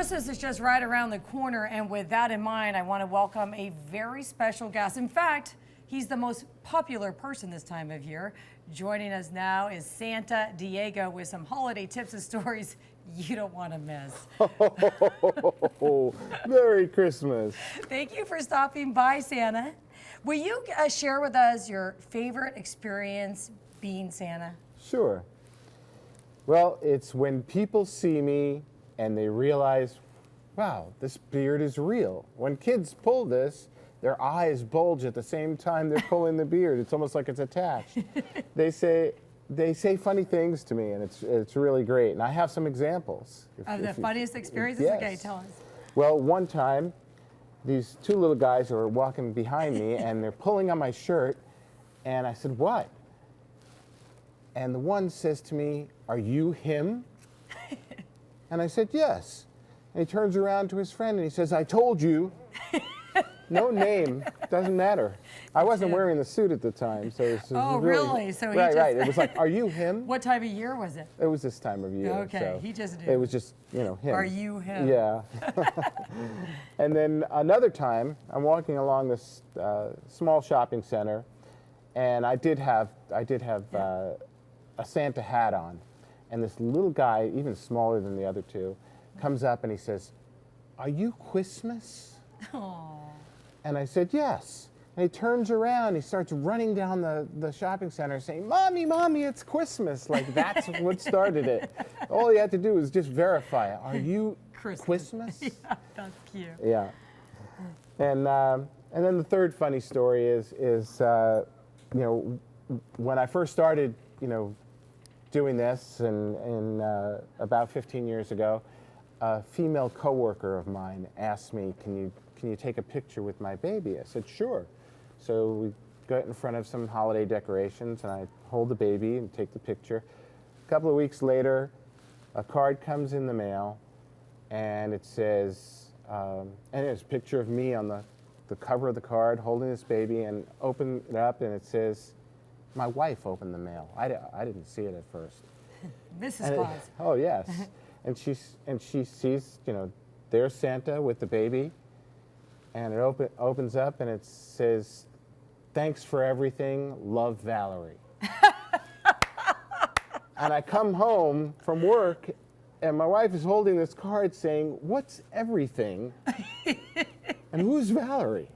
Christmas is just right around the corner, and with that in mind, I want to welcome a very special guest. In fact, he's the most popular person this time of year. Joining us now is Santa Diego with some holiday tips and stories you don't want to miss. Merry Christmas. Thank you for stopping by, Santa. Will you share with us your favorite experience being Santa? Sure. Well, it's when people see me and they realize, wow, this beard is real. When kids pull this, their eyes bulge at the same time they're pulling the beard. It's almost like it's attached. They say funny things to me, and it's really great. And I have some examples. Of the funniest experiences? Yes. Okay, tell us. Well, one time, these two little guys were walking behind me, and they're pulling on my shirt, and I said, what? And the one says to me, are you him? And I said, yes. And he turns around to his friend, and he says, I told you. No name, doesn't matter. I wasn't wearing the suit at the time, so it's really? So he right, just right. It was like, are you him? What time of year was it? It was this time of year. Okay, so he just knew. It was just, you know, him. Are you him? Yeah. And then another time, I'm walking along this small shopping center, and I did have a Santa hat on, and this little guy, even smaller than the other two, comes up and he says, "Are you Christmas?" Aww. And I said, yes. And he turns around, he starts running down the shopping center saying, Mommy, Mommy, it's Christmas. Like, that's what started it. All he had to do was just verify, are you Christmas? Yeah, that's cute. Yeah. And then the third funny story is you know, when I first started, you know, doing this and about 15 years ago, a female coworker of mine asked me, can you take a picture with my baby? I said, sure. So we got in front of some holiday decorations, and I hold the baby and take the picture. A couple of weeks later, a card comes in the mail, and it says, and there's a picture of me on the cover of the card holding this baby, and open it up, and it says, my wife opened the mail. I didn't see it at first. Mrs. Claus. Oh, yes. And she sees, you know, there's Santa with the baby, and it opens up and it says, thanks for everything, love Valerie. And I come home from work, and my wife is holding this card saying, what's everything? And who's Valerie?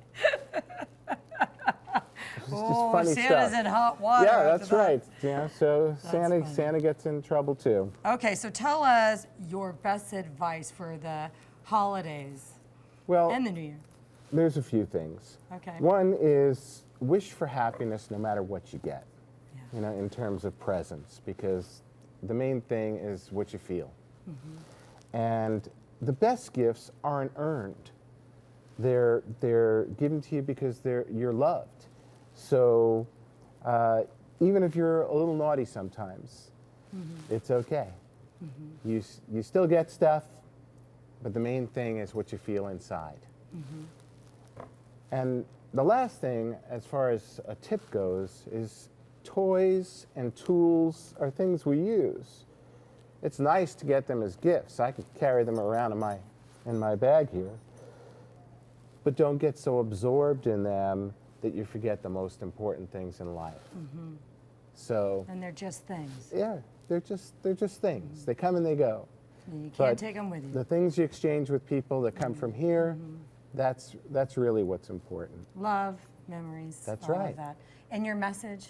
It's just funny Santa's stuff. in hot water. Yeah, that's that. right. Yeah, so Santa gets in trouble too. Okay, so tell us your best advice for the holidays Well, and the New Year. there's a few things. Okay. One is wish for happiness no matter what you get, Yeah. you know, in terms of presents, because the main thing is what you feel. Mm-hmm. And the best gifts aren't earned. They're given to you because you're loved. So even if you're a little naughty sometimes, it's okay. Mm-hmm. You still get stuff, but the main thing is what you feel inside. Mm-hmm. And the last thing, as far as a tip goes, is toys and tools are things we use. It's nice to get them as gifts. I could carry them around in my bag here. But don't get so absorbed in them that you forget the most important things in life. Mm-hmm. So. And they're just things. Yeah, they're just things. Mm-hmm. They come and they go. And you can't take them with you. The things you exchange with people that come from here, that's really what's important. Love, memories. That's all right. of that. And your message?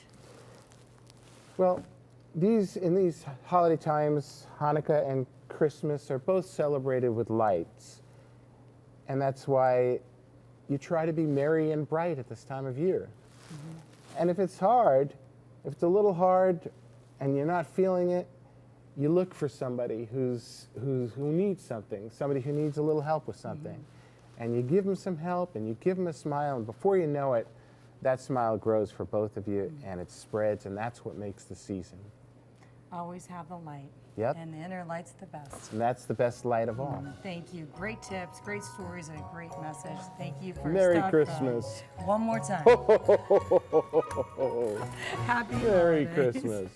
Well, in these holiday times, Hanukkah and Christmas are both celebrated with lights. And that's why you try to be merry and bright at this time of year. Mm-hmm. And if it's hard, if it's a little hard and you're not feeling it, you look for somebody who needs something, somebody who needs a little help with something. Mm-hmm. And you give them some help and you give them a smile, and before you know it, that smile grows for both of you, and it spreads, and that's what makes the season. Always have the light. Yep. And the inner light's the best. And that's the best light of all. Thank you. Great tips, great stories, and a great message. Thank you for Merry stopping Christmas. by. One more time. Happy Merry holidays. Christmas.